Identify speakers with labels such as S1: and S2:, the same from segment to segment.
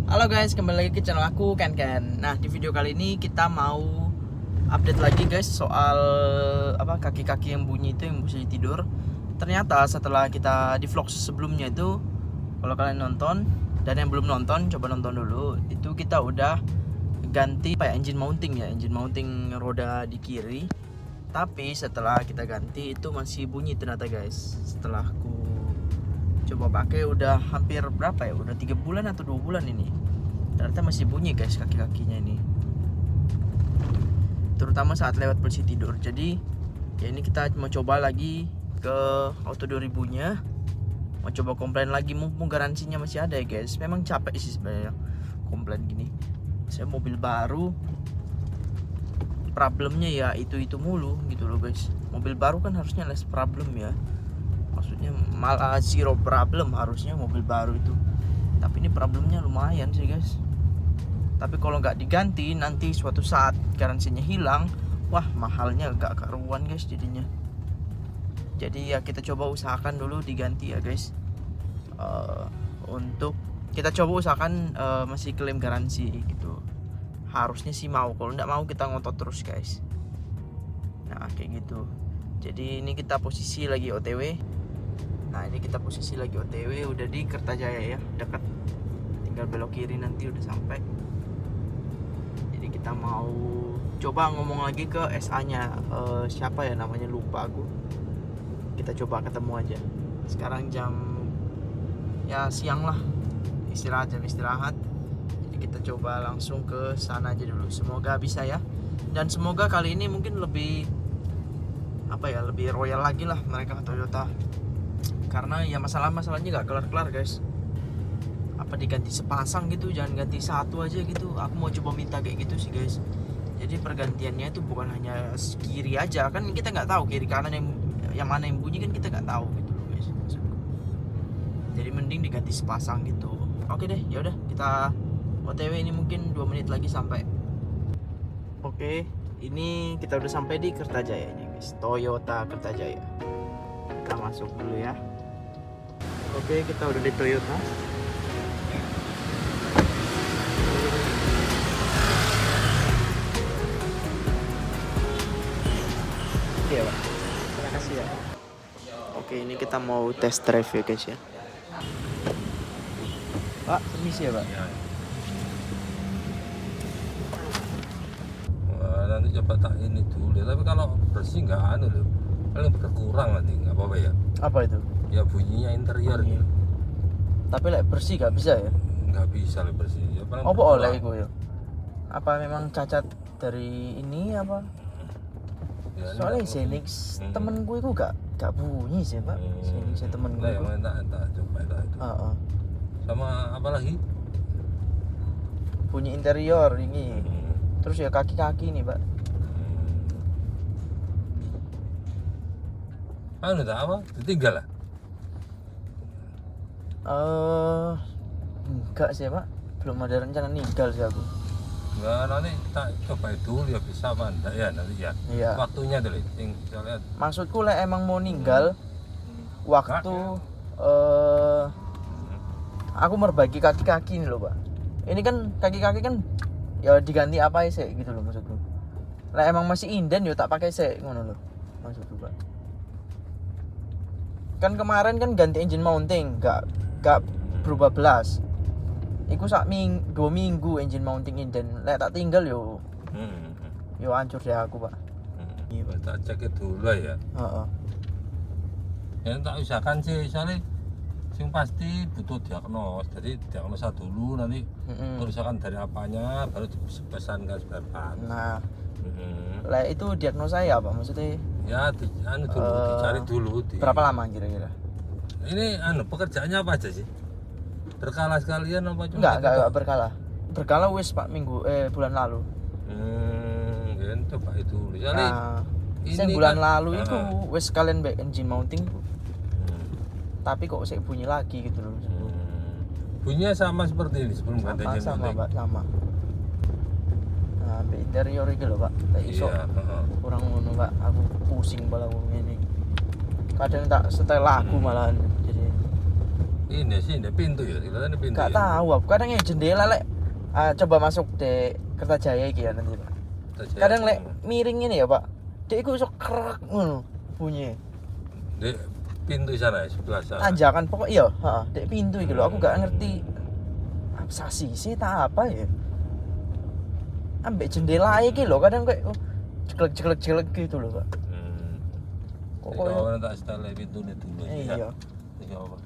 S1: Halo guys, kembali lagi ke channel aku Ken Ken. Nah, di video kali ini kita mau update lagi guys soal kaki-kaki yang bunyi itu yang bisa tidur. Ternyata setelah kita di vlog sebelumnya itu, kalau kalian nonton dan yang belum nonton coba nonton dulu. Itu kita udah ganti engine mounting ya, engine mounting roda di kiri. Tapi setelah kita ganti itu masih bunyi ternyata guys. Setelah aku coba pakai udah hampir berapa ya, udah 3 bulan atau 2 bulan ini, ternyata masih bunyi guys kaki-kakinya ini, terutama saat lewat posisi tidur. Jadi ya ini kita mau coba lagi ke Auto 2000 nya, mau coba komplain lagi mumpung garansinya masih ada ya guys. Memang capek sih sebenarnya komplain gini, saya mobil baru problemnya ya itu mulu gitu loh guys. Mobil baru kan harusnya less problem ya, maksudnya malah zero problem harusnya mobil baru itu, tapi ini problemnya lumayan sih guys. Tapi kalau nggak diganti nanti suatu saat garansinya hilang, wah mahalnya gak karuan guys jadinya. Jadi ya kita coba usahakan dulu diganti ya guys. Untuk kita coba usahakan masih klaim garansi gitu, harusnya sih mau. Kalau nggak mau kita ngotot terus guys. Nah kayak gitu. Jadi ini kita posisi lagi OTW. Nah ini kita posisi lagi OTW, udah di Kertajaya ya, dekat, tinggal belok kiri nanti udah sampai. Jadi kita mau coba ngomong lagi ke SA nya, siapa ya namanya, lupa aku. Kita coba ketemu aja. Sekarang jam ya siang lah, jam istirahat. Jadi kita coba langsung ke sana aja dulu. Semoga bisa ya. Dan semoga kali ini mungkin lebih lebih royal lagi lah mereka Toyota. Karena ya masalahnya gak kelar-kelar guys. Apa diganti sepasang gitu, jangan ganti satu aja gitu. Aku mau coba minta kayak gitu sih guys. Jadi pergantiannya itu bukan hanya kiri aja, kan kita nggak tahu kiri kanan yang mana yang bunyi, kan kita nggak tahu gitu loh guys. Jadi mending diganti sepasang gitu. Oke deh, ya udah kita OTW, ini mungkin 2 menit lagi sampai. Oke, ini kita udah sampai di Kertajaya nih guys, Toyota Kertajaya. Kita masuk dulu ya. Oke, kita udah di Toyota. Iya Pak, terima kasih ya. Oke, ini kita mau test drive ya guys ya. Pak, permisi ya Pak.
S2: Wah, nanti coba tak ini dulu. Tapi kalau bersih nggak loh, paling berkurang nanti, nggak apa-apa ya.
S1: Apa itu?
S2: Ya bunyinya interior gitu.
S1: Tapi bisa ya?
S2: Nggak bisa lah bersih. Ya, paling
S1: Apa
S2: berkurang.
S1: oleh itu ya? Apa memang cacat dari ini apa?
S2: Ya,
S1: Soalnya
S2: enggak,
S1: Zenix temen gue itu gak bunyi sih Pak. Zenix temen gue
S2: Nah,
S1: itu.
S2: yang tak coba itu. Sama apa lagi?
S1: Bunyi interior ini. Terus ya kaki-kaki nih Pak.
S2: Tak apa? Ditinggal lah.
S1: Enggak sih Pak. Belum ada rencana ninggal sih aku.
S2: Nggak, nanti tak coba dulu ya bisa apa enggak ya nanti ya.
S1: Iya.
S2: Waktunya dulu, yang saya lihat.
S1: Maksudku lah emang mau ninggal waktu aku merbagi kaki-kaki nih loh Pak. Ini kan kaki-kaki kan ya diganti apa sih gitu loh maksudku. Lah emang masih inden yo tak pakai sih ngono loh maksudku Pak. Kan kemarin kan ganti engine mounting, gak berubah belas. Iku 2 minggu engine mounting inden. Lek tak tinggal yo hancur deh aku Pak.
S2: Iya, tak cek dulu ya.
S1: Heeh.
S2: Ya tak usahakan sih, soalnya yang pasti butuh diagnos. Jadi diagnosa dulu, nanti kerusakan dari apanya baru dipesankan spare part.
S1: Nah, lah itu diagnosa ya apa maksudnya?
S2: Ya dicari dulu.
S1: Berapa lama kira-kira?
S2: Ini pekerjaannya apa aja sih? Berkala sekalian apa cuma?
S1: Enggak berkala. Berkala wis Pak bulan lalu.
S2: Ya coba itu.
S1: Nah, bulan lalu itu wis sekalian back engine mounting. Tapi kok saya bunyi lagi gitu loh.
S2: Bunyinya sama seperti ini sebelum ganti engine
S1: Sama
S2: mounting.
S1: Pak, sama. Nah, interior iki lho Pak. Tak iso. Kurang ngono Pak. Aku pusing kepala aku ini. Kadang tak setel lagu malahan. Jadi
S2: Ini sih, ini pintu ya, kita pintu.
S1: Gak
S2: ya?
S1: tahu aku kadang jendela lek coba masuk di Kertajaya iki ya nanti Pak. Kadang lek miring ini ya Pak. Dek iku iso kerak ngono bunyi.
S2: Di pintu sana ya, sebelah sana.
S1: Tanjakan pokok iya, heeh, dek pintu iki lho aku gak ngerti apa sih tak apa ya. Ambek jendela iki lho kadang kayak jeglek gitu loh Pak. Kok
S2: Kok tak setel pintu ini dulu ya.
S1: Iya.
S2: Iya apa?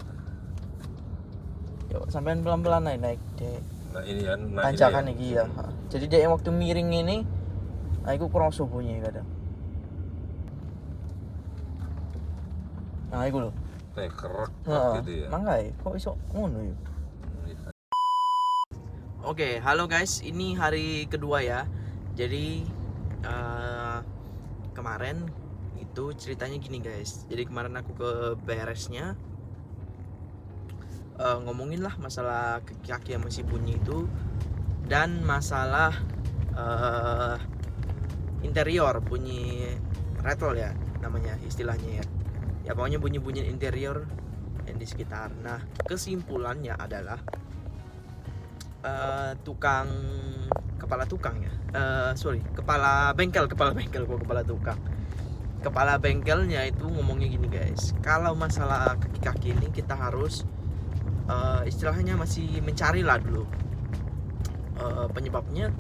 S1: Yuk sampean pelan-pelan naik dek.
S2: Nah ini kan,
S1: Tanjakan iki ya. Jadi dek waktu miring ini aku kroso bunyi kadang. Nah, iku lho.
S2: Kayak kerak
S1: Heeh.
S2: gitu ya.
S1: Mangga kok iso ngono ya? Oke, halo guys. Ini hari kedua ya. Jadi kemarin itu ceritanya gini guys. Jadi kemarin aku ke BRS-nya ngomongin lah masalah kaki yang masih bunyi itu dan masalah interior bunyi rattle ya namanya istilahnya ya. Ya pokoknya bunyi-bunyi interior yang di sekitar. Nah kesimpulannya adalah kepala bengkelnya itu ngomongnya gini guys, kalau masalah kaki-kaki ini kita harus istilahnya masih mencari lah dulu penyebabnya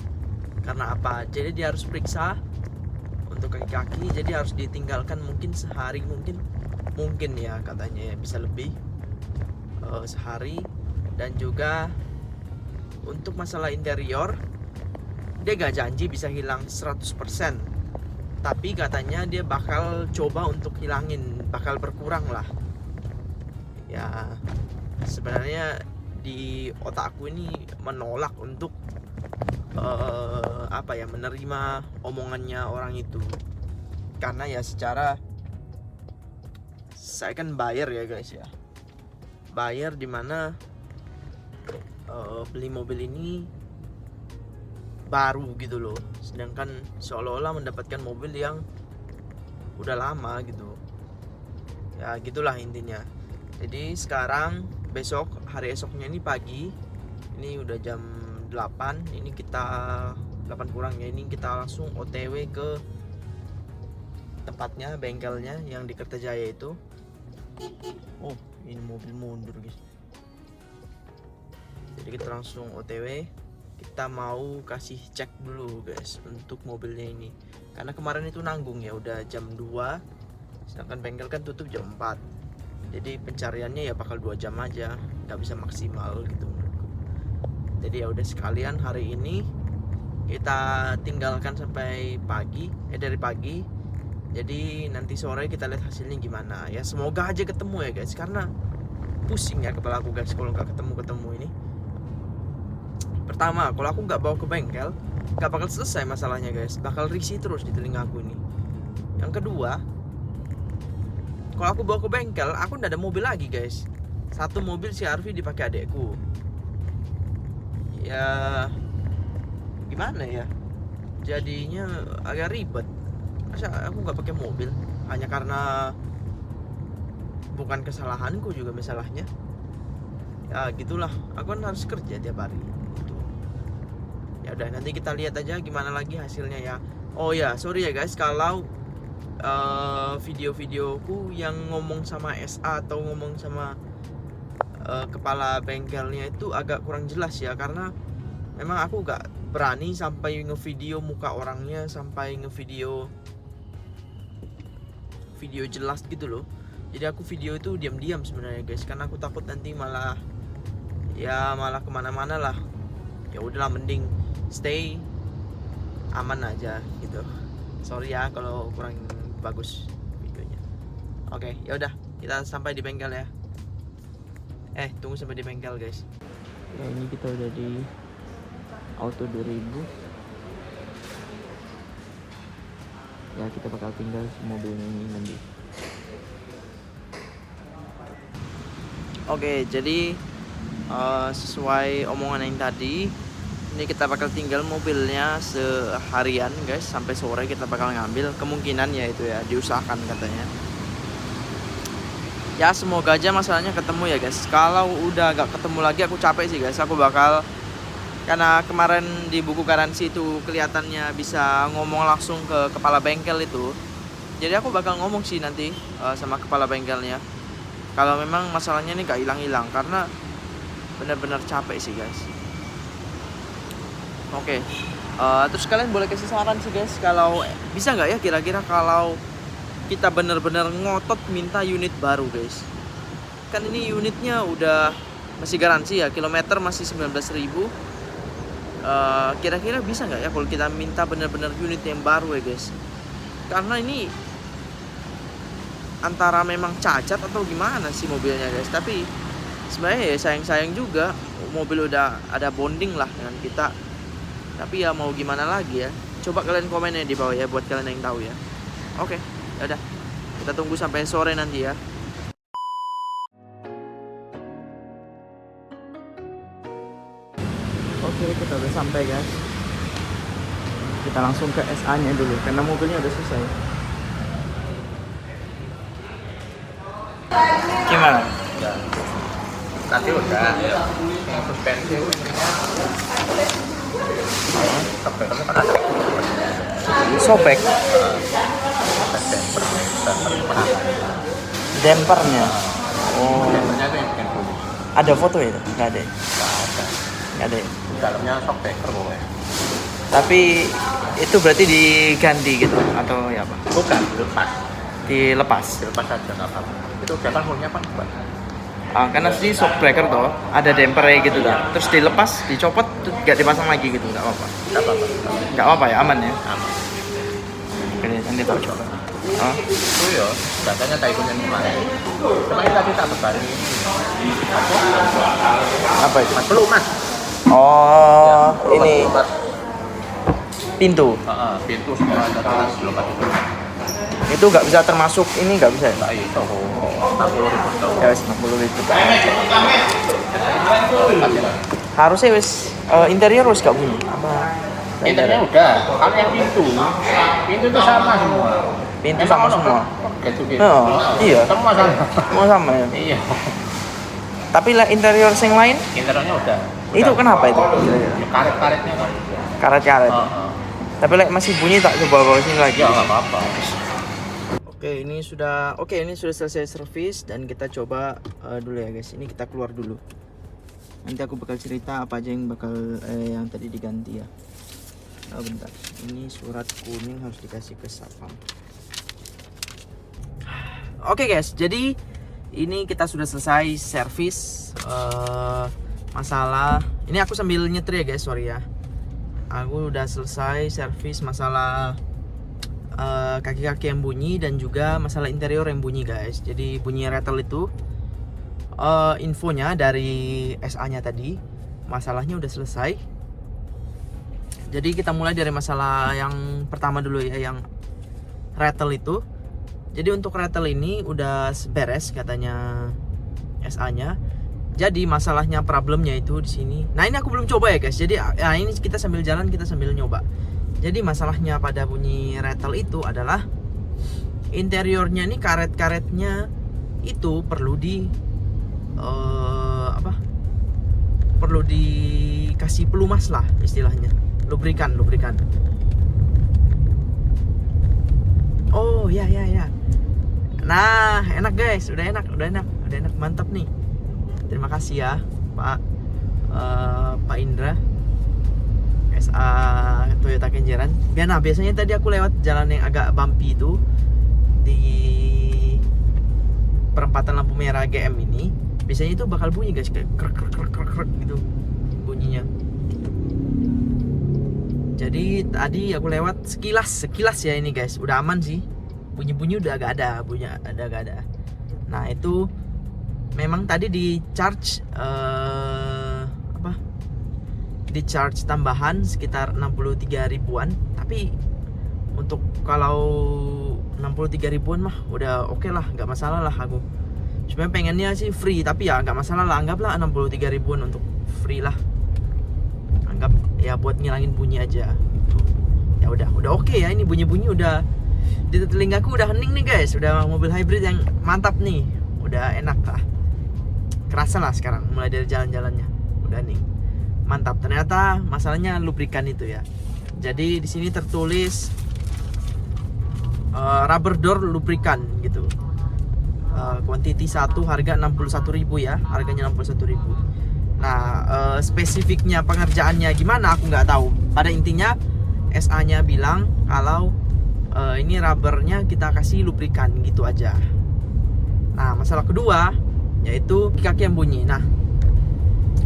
S1: karena apa. Jadi dia harus periksa untuk kaki-kaki, jadi harus ditinggalkan mungkin sehari, mungkin ya katanya ya, bisa lebih sehari. Dan juga untuk masalah interior dia gak janji bisa hilang 100%, tapi katanya dia bakal coba untuk hilangin, bakal berkurang lah ya. Sebenarnya di otakku ini menolak untuk menerima omongannya orang itu, karena ya secara saya kan buyer ya guys ya, buyer dimana beli mobil ini baru gitu loh, sedangkan seolah-olah mendapatkan mobil yang udah lama gitu ya, gitulah intinya. Jadi sekarang besok, hari esoknya ini pagi, ini udah jam 8, ini kita 8 kurang ya, ini kita langsung OTW ke tempatnya, bengkelnya yang di Kertajaya itu. Oh ini mobil mundur guys. Jadi kita langsung OTW, kita mau kasih cek dulu guys untuk mobilnya ini, karena kemarin itu nanggung ya udah jam 2, sedangkan bengkel kan tutup jam 4. Jadi pencariannya ya bakal 2 jam aja, nggak bisa maksimal gitu. Jadi ya udah sekalian hari ini kita tinggalkan sampai pagi, dari pagi. Jadi nanti sore kita lihat hasilnya gimana ya, semoga aja ketemu ya guys, karena pusing ya kepala aku guys kalau nggak ketemu ini. Pertama, kalau aku nggak bawa ke bengkel nggak bakal selesai masalahnya guys, bakal risih terus di telinga aku ini. Yang kedua, kalau aku bawa ke bengkel aku nggak ada mobil lagi guys. Satu mobil CR-V dipakai adekku ya, gimana ya, jadinya agak ribet. Masa aku nggak pakai mobil hanya karena bukan kesalahanku juga masalahnya ya, gitulah. Aku kan harus kerja tiap hari gitu. Ya udah nanti kita lihat aja gimana lagi hasilnya ya. Oh ya sorry ya guys kalau video-videoku yang ngomong sama SA atau ngomong sama kepala bengkelnya itu agak kurang jelas ya, karena memang aku gak berani sampai ngevideo muka orangnya, sampai ngevideo jelas gitu loh. Jadi aku video itu diam-diam sebenarnya guys, karena aku takut nanti malah kemana-mana lah. Ya udahlah mending stay aman aja gitu. Sorry ya kalau kurang bagus videonya. Oke, ya udah kita sampai di bengkel ya. Tunggu sampai di bengkel guys. Ya ini kita udah di Auto 2000. Ya kita bakal tinggal mobilnya ini nanti. Oke, jadi sesuai omongan yang tadi, ini kita bakal tinggal mobilnya seharian guys, sampai sore kita bakal ngambil, kemungkinan ya itu ya, diusahakan katanya. Ya semoga aja masalahnya ketemu ya guys. Kalau udah gak ketemu lagi aku capek sih guys. Aku bakal, karena kemarin di buku garansi itu kelihatannya bisa ngomong langsung ke kepala bengkel itu. Jadi aku bakal ngomong sih nanti sama kepala bengkelnya. Kalau memang masalahnya ini gak hilang-hilang, karena benar-benar capek sih guys. Oke. Terus kalian boleh kasih saran sih guys, kalau bisa nggak ya kira-kira kalau kita bener-bener ngotot minta unit baru guys. Kan ini unitnya udah masih garansi ya, kilometer masih 19.000. Kira-kira bisa nggak ya kalau kita minta bener-bener unit yang baru ya guys. Karena ini antara memang cacat atau gimana sih mobilnya guys. Tapi sebenarnya ya sayang-sayang juga, mobil udah ada bonding lah dengan kita. Tapi ya mau gimana lagi ya. Coba kalian komennya di bawah ya buat kalian yang tahu ya. Oke. Ya udah, kita tunggu sampai sore nanti ya. Oke, kita udah sampai guys. Kita langsung ke SA nya dulu karena mobilnya udah selesai. Gimana?
S2: Ya. Tadi udah suspensi Sobekernya kan ada
S1: Sobek dempernya. Oh,
S2: dempernya itu yang bikin bunyi.
S1: ada foto ya? Nggak ada. Nggak ada.
S2: Dalamnya shockbreaker pokoknya.
S1: Tapi itu berarti diganti gitu atau ya apa?
S2: Bukan, dilepas.
S1: Dilepas.
S2: Dilepas aja nggak apa-apa. Itu udah punya apa?
S1: Karena sih shockbreaker toh ada dempernya gitu dah. Terus dilepas, dicopot, nggak dipasang lagi gitu, nggak apa-apa.
S2: Nggak apa-apa.
S1: Nggak apa-apa ya, aman ya.
S2: Aman.
S1: Oke, nanti tak coba. Oh.
S2: Itu ya, katanya tak ikutin kemarin. Cuma ini tadi tak terbalik.
S1: Apa itu?
S2: Mas belum mas.
S1: Oh,
S2: Ya,
S1: ini
S2: mas.
S1: pintu.
S2: Pintu semua ada terus belum itu.
S1: Itu nggak bisa termasuk ini, nggak bisa ya?
S2: Nggak itu 60.000 tau.
S1: Ya wis 60.000. Harusnya wis interior wis gak bunyi. Apa?
S2: Interiornya udah. Kalau yang pintu itu sama semua.
S1: Pintu sama semua.
S2: Gitu.
S1: Oh, iya.
S2: Semua sama.
S1: Semua sama ya.
S2: Iya.
S1: Tapi lah interior yang lain
S2: Interiornya udah.
S1: itu kenapa itu?
S2: Karet-karetnya kan.
S1: Karet-karet. Tapi like masih bunyi, tak coba bawa sini lagi.
S2: Ya nggak apa-apa.
S1: Oke, ini sudah selesai servis dan kita coba dulu ya guys. Ini kita keluar dulu. Nanti aku bakal cerita apa aja yang bakal yang tadi diganti ya. Bentar. Ini surat kuning harus dikasih ke satpam. Oke guys, jadi ini kita sudah selesai servis masalah. Ini aku sambil nyetir ya guys, sorry ya. Aku udah selesai servis masalah kaki-kaki yang bunyi dan juga masalah interior yang bunyi guys. Jadi bunyi rattle itu infonya dari SA-nya tadi, masalahnya udah selesai. Jadi kita mulai dari masalah yang pertama dulu ya, yang rattle itu. Jadi untuk rattle ini udah beres katanya SA-nya. Jadi masalahnya, problemnya itu di sini. Nah, ini aku belum coba ya guys. Jadi ini kita sambil jalan, kita sambil nyoba. Jadi masalahnya pada bunyi rattle itu adalah interiornya nih, karet-karetnya itu perlu di perlu dikasih pelumas lah istilahnya, lubrikan. Oh ya. Nah, enak guys, udah enak, mantap nih. Terima kasih ya Pak Indra, SA Toyota Kenjeran. Nah, biasanya tadi aku lewat jalan yang agak bumpy itu di perempatan lampu merah GM ini, biasanya itu bakal bunyi guys, kayak krek gitu bunyinya. Jadi tadi aku lewat sekilas ya ini guys, udah aman sih. Bunyi-bunyi udah agak ada, Nah, itu memang tadi di charge di charge tambahan sekitar 63 ribuan. Tapi untuk kalau 63 ribuan mah udah oke lah, nggak masalah lah aku. Sebenarnya pengennya sih free, tapi ya nggak masalah lah, anggaplah 63 ribuan untuk free lah. Anggap ya buat ngilangin bunyi aja gitu. Ya udah oke ya, ini bunyi-bunyi udah di telingaku udah hening nih guys. Udah mobil hybrid yang mantap nih. udah enak lah, kerasa lah sekarang mulai dari jalan-jalannya udah nih mantap. Ternyata masalahnya lubrikan itu ya. Jadi di sini tertulis rubber door lubrikan gitu. Quantity 1 harga 61.000 ya, harganya 61.000. Nah, spesifiknya pengerjaannya gimana aku nggak tahu. Pada intinya SA-nya bilang kalau ini rubbernya kita kasih lubrikan gitu aja. Nah, masalah kedua yaitu kaki yang bunyi. Nah,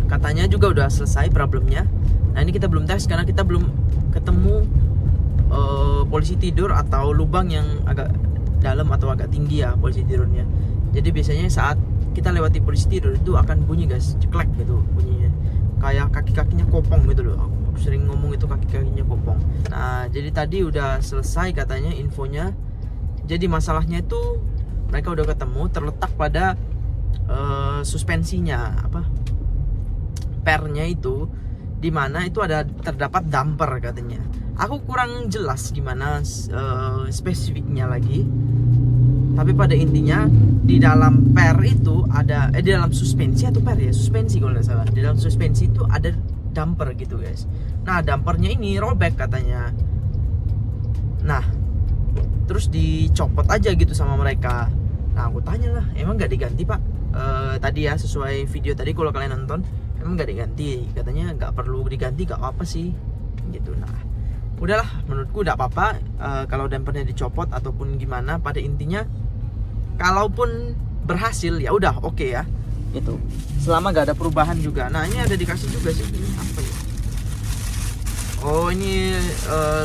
S1: katanya juga udah selesai problemnya. Nah, ini kita belum tes karena kita belum ketemu polisi tidur atau lubang yang agak dalam atau agak tinggi ya polisi tidurnya. Jadi biasanya saat kita lewati polisi tidur itu akan bunyi guys, ceklek gitu bunyinya, kayak kaki-kakinya kopong gitu loh. Aku sering ngomong itu kaki-kakinya kopong. Nah, jadi tadi udah selesai katanya infonya. Jadi masalahnya itu mereka udah ketemu, terletak pada suspensinya, apa, pernya itu, dimana itu ada terdapat damper katanya. Aku kurang jelas gimana spesifiknya lagi. Tapi pada intinya di dalam per itu ada di dalam suspensi atau per ya, suspensi kalau nggak salah. Di dalam suspensi itu ada damper gitu guys. Nah, dampernya ini robek katanya. Nah, terus dicopot aja gitu sama mereka. Nah, aku tanya lah, emang nggak diganti pak? Tadi ya sesuai video tadi kalau kalian nonton, emang nggak diganti? Katanya nggak perlu diganti, nggak apa-apa sih gitu. Nah, udahlah, menurutku nggak apa-apa kalau dampernya dicopot ataupun gimana. Pada intinya kalaupun berhasil ya udah oke ya gitu, selama gak ada perubahan juga. Nah, ini ada dikasih juga sih, ini apa ya? Oh, ini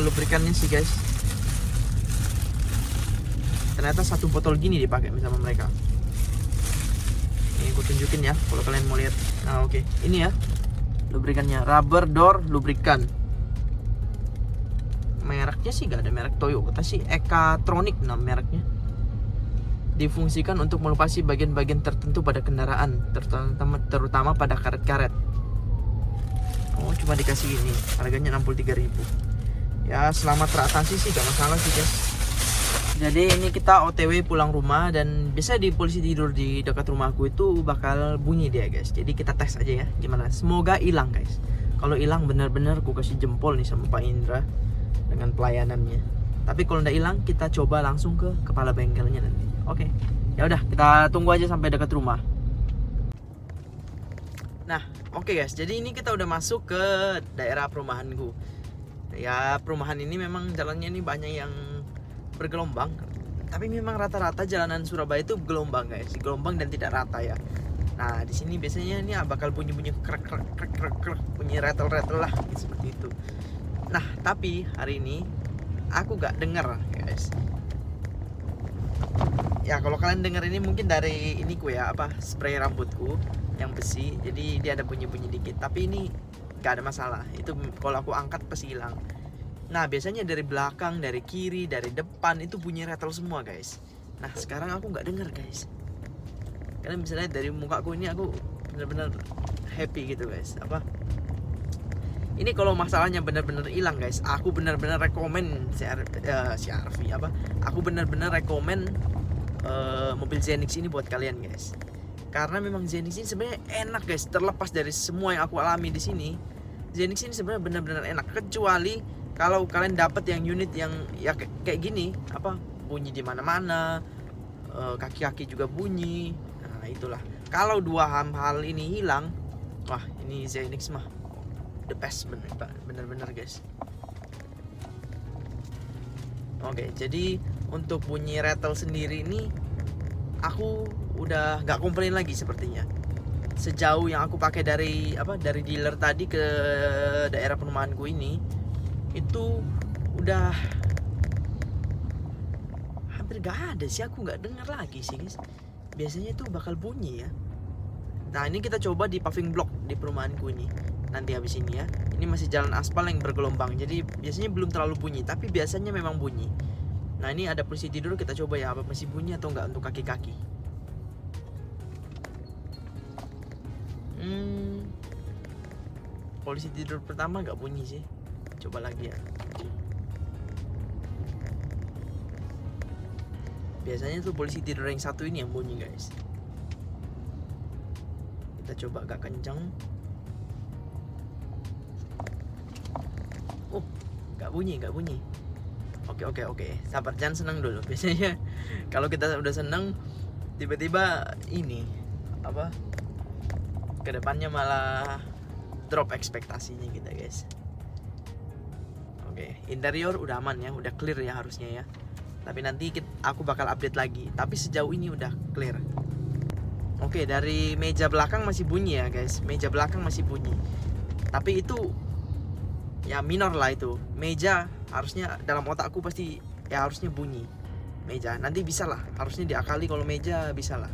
S1: lubrikannya sih guys. Ternyata satu botol gini dipakai sama mereka. Ini aku tunjukin ya kalau kalian mau lihat. Nah, oke. Ini ya lubrikannya, rubber door lubrikan. Mereknya sih gak ada merek Toyota sih, Ekatronic nama mereknya. Difungsikan untuk melupasi bagian-bagian tertentu pada kendaraan, terutama pada karet-karet. Oh, cuma dikasih ini, harganya 63.000. Ya, selama teratasi sih gak masalah sih guys. Jadi ini kita OTW pulang rumah, dan biasa di polisi tidur di dekat rumahku itu bakal bunyi dia guys. Jadi kita tes aja ya gimana. Semoga hilang guys. Kalau hilang benar-benar aku kasih jempol nih sama Pak Indra dengan pelayanannya. Tapi kalau nggak hilang, kita coba langsung ke kepala bengkelnya nanti. Oke, ya udah kita tunggu aja sampai dekat rumah. Nah, oke guys, jadi ini kita udah masuk ke daerah perumahanku. Ya, perumahan ini memang jalannya ini banyak yang bergelombang. Tapi memang rata-rata jalanan Surabaya itu gelombang guys, gelombang dan tidak rata ya. Nah, di sini biasanya ini bakal bunyi-bunyi krek, bunyi rattle lah seperti itu. Nah, tapi hari ini aku gak denger guys. Ya, kalau kalian denger ini mungkin dari iniku ya, apa, spray rambutku yang besi. Jadi dia ada bunyi-bunyi dikit. Tapi ini gak ada masalah. Itu kalau aku angkat pasti hilang. Nah, biasanya dari belakang, dari kiri, dari depan itu bunyi rattle semua guys. Nah, sekarang aku gak denger guys. Kalian bisa lihat dari mukaku ini, aku bener-bener happy gitu guys. Apa, ini kalau masalahnya benar-benar hilang guys, aku benar-benar rekomen CR-V apa? Aku benar-benar rekomen mobil Zenix ini buat kalian guys. Karena memang Zenix ini sebenarnya enak guys, terlepas dari semua yang aku alami di sini. Zenix ini sebenarnya benar-benar enak, kecuali kalau kalian dapat yang unit yang ya kayak gini, apa, bunyi di mana-mana, kaki-kaki juga bunyi. Nah, itulah. Kalau dua hal ini hilang, wah, ini Zenix mah the best bener-bener guys. Oke, jadi untuk bunyi rattle sendiri ini aku udah nggak komplain lagi sepertinya. Sejauh yang aku pakai dari dealer tadi ke daerah perumahanku ini, itu udah hampir gak ada sih, aku nggak dengar lagi sih guys. Biasanya itu bakal bunyi ya. Nah, ini kita coba di paving block di perumahanku ini. Nanti habis ini ya. Ini masih jalan aspal yang bergelombang. Jadi biasanya belum terlalu bunyi, tapi biasanya memang bunyi. Nah, ini ada polisi tidur, kita coba ya apa masih bunyi atau enggak untuk kaki-kaki. Polisi tidur pertama enggak bunyi sih. Coba lagi ya. Biasanya tuh polisi tidur yang satu ini yang bunyi guys. Kita coba agak kenceng. Oh, nggak bunyi. Oke. Sabar, jangan senang dulu. Biasanya kalau kita udah senang, tiba-tiba ini apa? Kedepannya malah drop ekspektasinya kita, guys. Oke, interior udah aman ya, udah clear ya harusnya ya. Tapi nanti aku bakal update lagi. Tapi sejauh ini udah clear. Oke, dari meja belakang masih bunyi ya, guys. Meja belakang masih bunyi. Tapi itu ya minor lah itu. Meja harusnya dalam otakku pasti ya harusnya bunyi. Meja nanti bisa lah, harusnya diakali kalau meja bisa lah.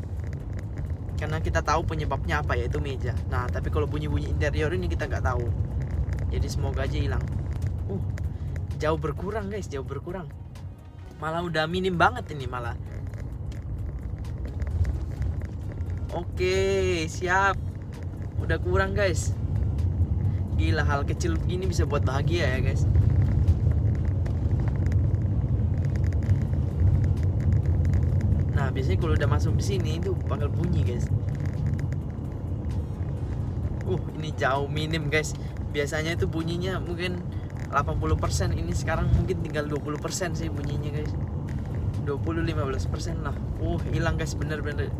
S1: Karena kita tahu penyebabnya apa, yaitu meja. Nah, tapi kalau bunyi-bunyi interior ini kita nggak tahu. Jadi semoga aja hilang. Jauh berkurang, guys, jauh berkurang. Malah udah minim banget ini malah. Oke, siap. Udah kurang, guys. Gila, hal kecil begini bisa buat bahagia ya, guys. Nah, biasanya kalau udah masuk di sini itu bakal bunyi, guys. Ini jauh minim, guys. Biasanya itu bunyinya mungkin 80%, ini sekarang mungkin tinggal 20% sih bunyinya, guys. 20-15% lah. Hilang, guys, bener-bener.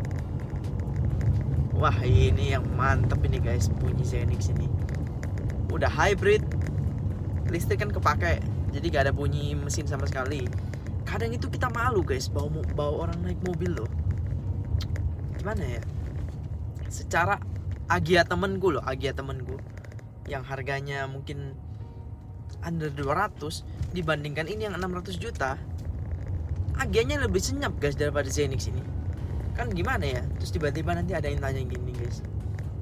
S1: Wah, ini yang mantep ini, guys, bunyi Zenix ini. Udah hybrid, listrik kan kepake, jadi gak ada bunyi mesin sama sekali. Kadang itu kita malu, guys, bawa orang naik mobil loh. Gimana ya? Secara Agia temenku yang harganya mungkin under 200 dibandingkan ini yang 600 juta, Agianya lebih senyap, guys, daripada Zenix ini. Kan gimana ya? Terus tiba-tiba nanti ada yang tanya gini, guys,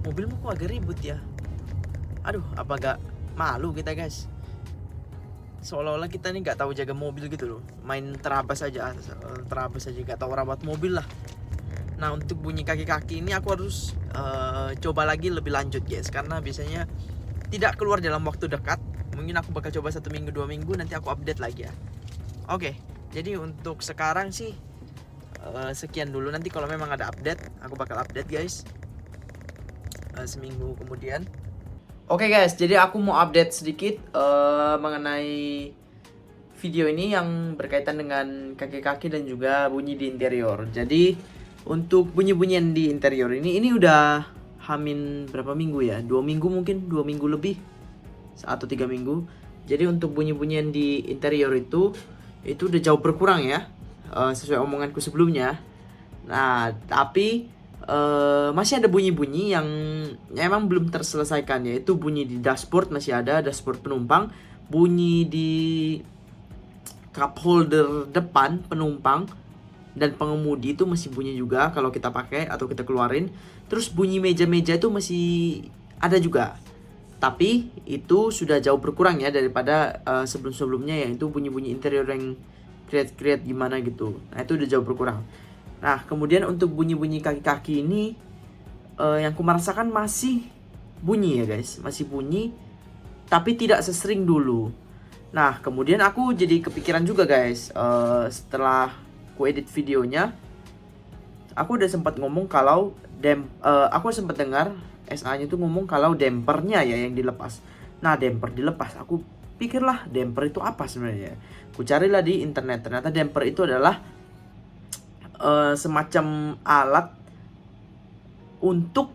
S1: mobilmu kok agak ribut ya? Aduh, apa gak malu kita, guys? Seolah-olah kita nih gak tahu jaga mobil gitu loh. Main terabas aja gak tahu rawat mobil lah. Nah, untuk bunyi kaki-kaki ini aku harus coba lagi lebih lanjut, guys, karena biasanya tidak keluar dalam waktu dekat. Mungkin aku bakal coba 1 minggu 2 minggu, nanti aku update lagi ya. Oke, jadi untuk sekarang sih sekian dulu. Nanti kalau memang ada update, aku bakal update, guys, seminggu kemudian. Oke, guys, jadi aku mau update sedikit mengenai video ini yang berkaitan dengan kaki-kaki dan juga bunyi di interior. Jadi untuk bunyi-bunyian di interior ini udah hamin berapa minggu ya? 2 minggu mungkin, 2 minggu lebih atau 3 minggu. Jadi untuk bunyi-bunyian di interior itu udah jauh berkurang ya, sesuai omonganku sebelumnya. Nah, tapi masih ada bunyi-bunyi yang emang belum terselesaikan, yaitu bunyi di dashboard masih ada, dashboard penumpang, bunyi di cup holder depan penumpang dan pengemudi itu masih bunyi juga kalau kita pakai atau kita keluarin. Terus bunyi meja-meja itu masih ada juga, tapi itu sudah jauh berkurang ya daripada sebelum-sebelumnya, yaitu bunyi-bunyi interior yang create gimana gitu. Nah, itu udah jauh berkurang. Nah, kemudian untuk bunyi-bunyi kaki-kaki ini yang ku merasakan masih bunyi ya, guys, masih bunyi, tapi tidak sesering dulu. Nah, kemudian aku jadi kepikiran juga, guys, setelah ku edit videonya, aku udah sempat ngomong kalau aku sempat dengar SA-nya tuh ngomong kalau dampernya ya yang dilepas. Nah, damper dilepas, aku pikirlah damper itu apa sebenarnya. Ku carilah di internet, ternyata damper itu adalah semacam alat untuk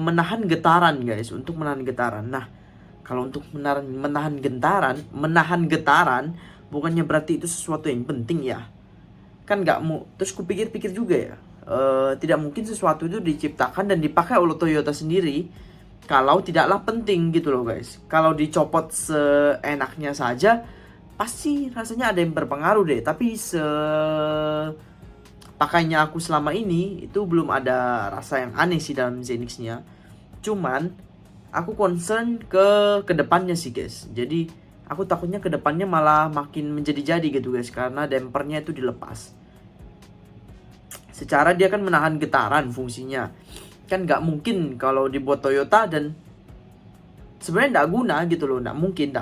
S1: menahan getaran, guys, untuk menahan getaran. Nah, kalau untuk menahan getaran bukannya berarti itu sesuatu yang penting ya? Kan nggak mau. Terus kupikir-pikir juga ya, tidak mungkin sesuatu itu diciptakan dan dipakai oleh Toyota sendiri kalau tidaklah penting gitu loh, guys. Kalau dicopot seenaknya saja pasti rasanya ada yang berpengaruh deh. Tapi pakainya aku selama ini itu belum ada rasa yang aneh sih dalam Zenix-nya. Cuman aku concern ke depannya sih, guys. Jadi aku takutnya ke depannya malah makin menjadi-jadi gitu, guys, karena dampernya itu dilepas. Secara dia kan menahan getaran fungsinya. Kan nggak mungkin kalau dibuat Toyota dan sebenarnya nggak guna gitu loh. Nggak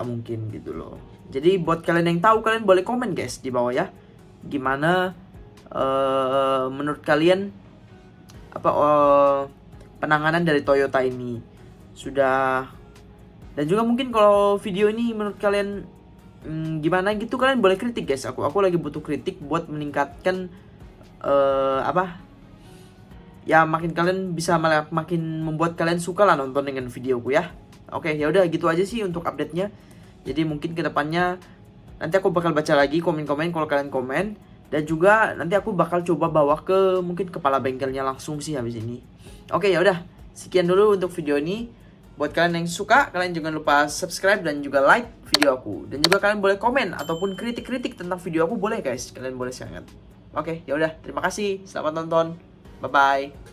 S1: mungkin gitu loh. Jadi buat kalian yang tahu, kalian boleh komen, guys, di bawah ya. Gimana menurut kalian penanganan dari Toyota ini. Sudah. Dan juga mungkin kalau video ini menurut kalian gimana gitu, kalian boleh kritik guys. Aku lagi butuh kritik buat meningkatkan ya makin kalian bisa makin membuat kalian suka lah nonton dengan videoku ya. Oke, ya udah gitu aja sih untuk update-nya. Jadi mungkin kedepannya nanti aku bakal baca lagi komen-komen kalau kalian komen, dan juga nanti aku bakal coba bawa ke mungkin kepala bengkelnya langsung sih habis ini. Oke, ya udah. Sekian dulu untuk video ini. Buat kalian yang suka, kalian jangan lupa subscribe dan juga like video aku. Dan juga kalian boleh komen ataupun kritik-kritik tentang video aku boleh guys. Kalian boleh sangat. Oke, ya udah. Terima kasih. Selamat nonton. Bye bye.